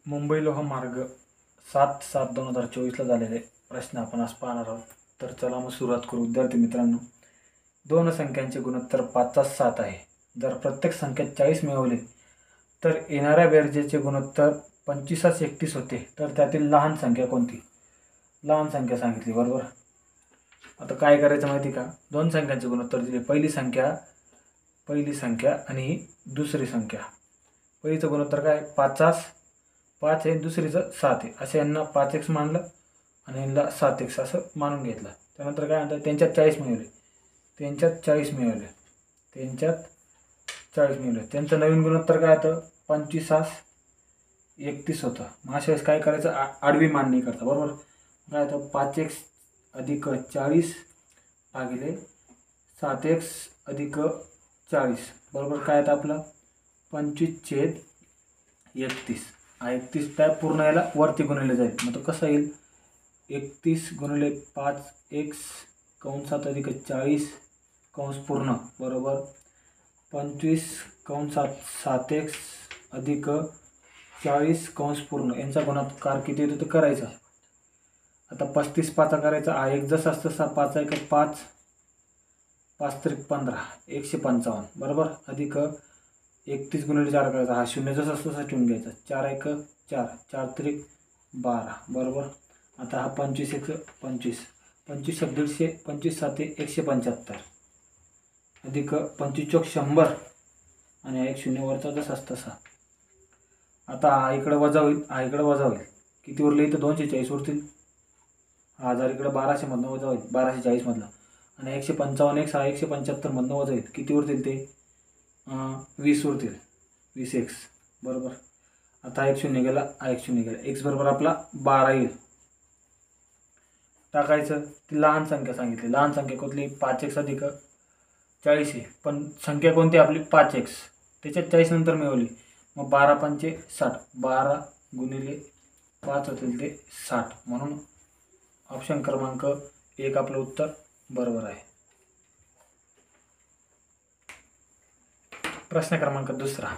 मुंबई लोह मार्ग 7/7/2024 झालेले प्रश्न आपण आज पाहणार आहोत. तर चला मग सुरुवात करू. विद्यार्थी मित्रांनो, दोन संख्यांचे गुणोत्तर 5/7 आहे. जर प्रत्येक संख्येत 40 मिळवले तर येणाऱ्या बेरजेचे गुणोत्तर 25/31 होते. तर त्यातील लहान संख्या कोणती? लहान संख्या सांगितली, बरोबर. आता काय करायचं माहिती का, दोन संख्यांचे गुणोत्तर दिले. पहिली संख्या आणि दुसरी संख्या. पहिलीचं गुणोत्तर काय? 5 आहे, दुसरीचं 7 आहे. असं यांना 5x मानलं आणि यांना 7x असं मानून घेतलं. त्यानंतर काय म्हणतात, त्यांच्यात 40 मिळवले. त्यांचं नवीन गुणोत्तर काय होतं? 25/31 होतं. मग अशा वेळेस काय करायचं, आडवी मांडणी करता, बरोबर. काय होतं? 5x अधिक 40 भागिले 7x अधिक 40 बरोबर काय येतं आपलं? 25/31. 31 त्या पूर्ण याला वरती गुणिले जाईल. मग तो कसं येईल? 31 गुणिले 5x कंसात अधिक 40 कंस पूर्ण बरोबर 25 कंसात 7x अधिक 40 कंस पूर्ण. यांचा गुणाकार किती येतो ते करायचा. आता 35 पाचा करायचा. हा एक जसा तसा 5 1 5 5 3 15 155 बरोबर अधिक 31 गुणिले 4 करायचा. हा शून्य जसा तसा ठेवून घ्यायचा. 4 1 4 4 3 12 बरोबर. आता हा 25 1 25 25 150 25 7 175 अधिक 25 चौक 100 आणि एक शून्य वरचा जसाच तसा. आता हा इकडे वजा होईल, किती उरले इथं? 240 उरतील. हा 1000 इकडे 1200 मधनं वजा होईल, 1240 मधला. आणि 155 हा 175 मधनं वजा होईल. किती उरतील ते? 20 उरतील. 20x बरोबर. आता एक शून्य गेला, x बरोबर आपला 12 येईल. टाकायचं. ती लहान संख्या सांगितली. लहान संख्या कुठली? 5x अधिक 40 आहे. पण संख्या कोणती आपली? 5x. त्याच्यात 40 नंतर मिळवली. मग 12 पंचे 60. 12 गुणिले 5 होतील ते 60. म्हणून ऑप्शन क्रमांक 1 आपलं उत्तर बरोबर आहे. प्रश्न क्रमांक 2.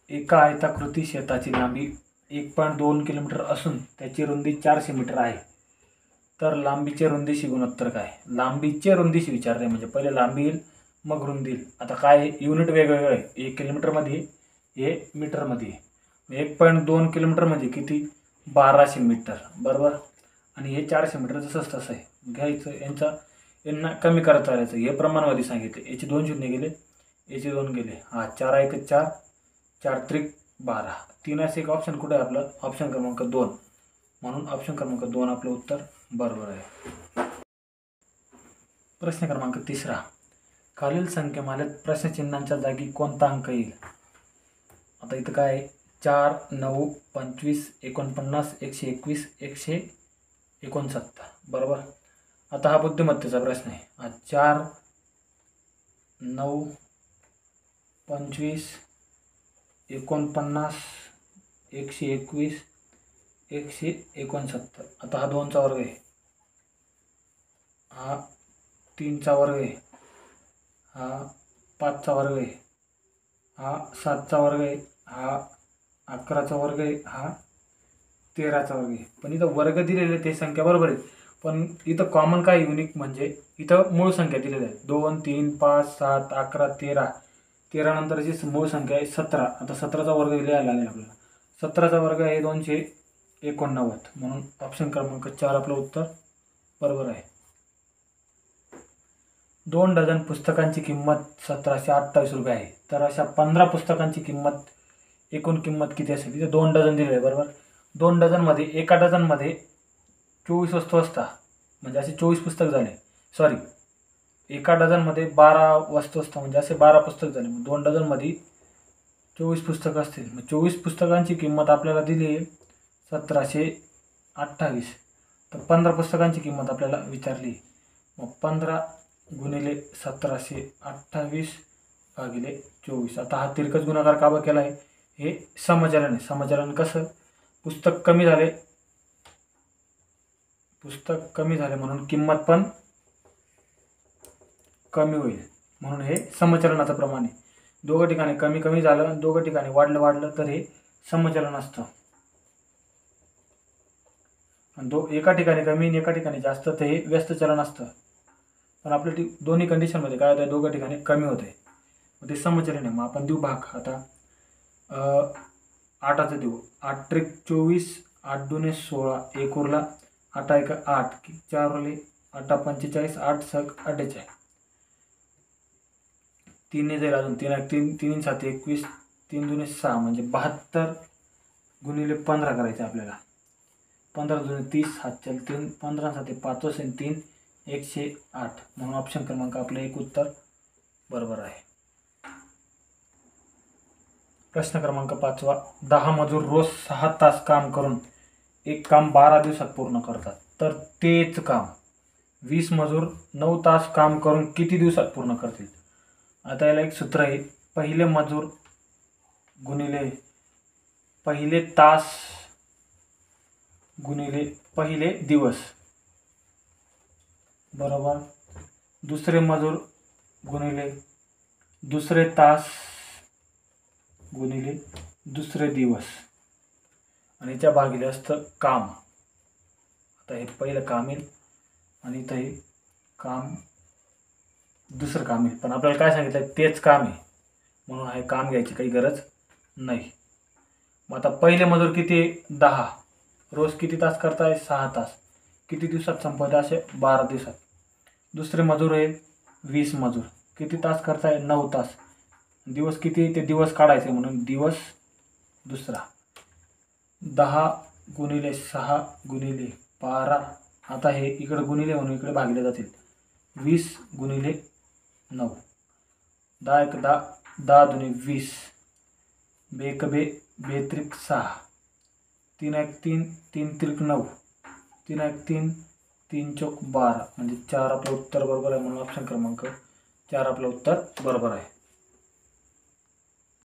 एका आयताकृती शेताची लांबी 1.2 किलोमीटर असून त्याची रुंदी 400 मीटर आहे. तर लांबीचे रुंदीशी गुणोत्तर काय? लांबीचे रुंदीशी विचारले, म्हणजे पहिले लांबी येईल मग रुंदी येईल. आता काय युनिट वेगवेगळं आहे. 1 किलोमीटरमध्ये, हे मीटरमध्ये. 1.2 किलोमीटर म्हणजे किती? 1200 मीटर बरोबर. आणि हे 400 मीटर जसंच तसं आहे. घ्यायचं यांना कमी करत चालायचं. हे प्रमाणवादी सांगितले. याचे 2 शून्य गेले, याचे 2 गेले. हा 4 1 4 4 3 12. 3 असं एक ऑप्शन कुठे आहे आपलं? ऑप्शन क्रमांक 2. म्हणून ऑप्शन क्रमांक 2 आपलं उत्तर बरोबर आहे. प्रश्न क्रमांक 3. खालील संख्यामालेत प्रश्नचिन्हांच्या जागी कोणता अंक येईल? आता इथं काय? 4 9 25 49 121 169 बरोबर. आता हा बुद्धिमत्तेचा प्रश्न आहे. हा 4 9 25 49 121 169. आता हा 2चा वर्ग आहे, हा 3चा वर्ग आहे, हा 5चा वर्ग आहे, हा 7चा वर्ग आहे, हा 11चा वर्ग आहे, हा 13चा वर्ग आहे. पण इथं वर्ग दिलेले ते संख्या बरोबर आहे. पण इथं कॉमन काय युनिक म्हणजे इथं मूळ संख्या दिलेल्या आहेत. 2 3 5 7 11 13. 13 नंतरची मूळ संख्या आहे 17. आता 17चा वर्ग लिहायला लागेल आपल्याला. 17चा वर्ग आहे 289. म्हणून ऑप्शन क्रमांक 4 आपलं उत्तर बरोबर आहे. 2 डझन पुस्तकांची किंमत 1728 रुपये आहे. तर अशा 15 पुस्तकांची एकूण किंमत किती असेल? तिथे 2 डझन दिलेले आहे बरोबर. 2 डझनमध्ये, एका डझनमध्ये 24 वस्तू असतात, म्हणजे असे 24 पुस्तक झाले. सॉरी, एका डझनमध्ये 12 वस्तू असतात, म्हणजे असे 12 पुस्तक झाले. मग 2 डझनमध्ये 24 पुस्तकं असतील. मग 24 पुस्तकांची किंमत आपल्याला दिली आहे 1728. तर 15 पुस्तकांची किंमत आपल्याला विचारली. मग 15 गुणिले 1728 भागिले 24. आता हा तिरकस गुणाकार का बरं केला आहे? हे समचलन आहे. समचलन कसं? पुस्तक कमी झाले म्हणून किंमत पण कमी होईल, म्हणून हे समचलनाचं प्रमाण आहे. दोघं ठिकाणी कमी झालं, दोघं ठिकाणी वाढलं तर हे समचलन असतं. आणि एका ठिकाणी कमी आणि एका ठिकाणी जास्त, तर हे व्यस्त चलन असतं. पण आपल्या दोन्ही कंडिशनमध्ये काय होतं, दोघं ठिकाणी कमी होते, मग ते समचलन आहे. मग आपण देऊ भाग. आता 8चं देऊ. 8 त्रिक 24, 8 दुने 16, 1 उरला, 8 1 8, 4 उरले, 8 45, 8 6 48. 3 जाईल अजून, 3 1 3, 3 7 21, 3 दुने 6 म्हणजे 72 गुणिले 15 करायचे आपल्याला. 15 दुने 30, 7 चल 3, 15 7 5 असेल 3, 108. म्हणून ऑप्शन क्रमांक आपलं एक उत्तर बरोबर आहे. प्रश्न क्रमांक 5. 10 मजूर रोज 6 तास काम करून एक काम 12 दिवसात पूर्ण करतात, तर तेच काम 20 मजूर 9 तास काम करून किती दिवसात पूर्ण करतील? आता याला एक सूत्र आहे. पहिले मजूर गुणिले पहिले तास गुणिले पहिले दिवस बरोबर दुसरे मजूर गुणिले दुसरे तास गुणिले दुसरे दिवस आणि त्या भागिले असतं काम. आता हे पहिलं काम येईल आणि इथं हे काम दुसरं काम येईल, पण आपल्याला काय सांगितलं तेच काम आहे म्हणून हे काम घ्यायची काही गरज नाही. मग आता पहिले मजूर किती? 10, रोज किती तास करताय? 6 तास. किती दिवसात संपवत? असे 12 दिवसात. दुसरे मजूर आहे 20 मजूर, किती तास करताय? 9 तास. दिवस किती? ते दिवस काढायचे म्हणून दिवस दुसरा. 10 गुणिले 6 गुणिले 12. आता हे इकडे गुणिले म्हणून इकडे भागले जातील. 20 गुणिले 9, 10 1 10, 10 दुने 20, 2 1 2, 2 त्रिक 6, 3 1 3, 3 त्रिक 9, 3 1 3, 3 चौक 12 म्हणजे 4 आपलं उत्तर बरोबर आहे. म्हणून ऑप्शन क्रमांक 4 आपलं उत्तर बरोबर आहे.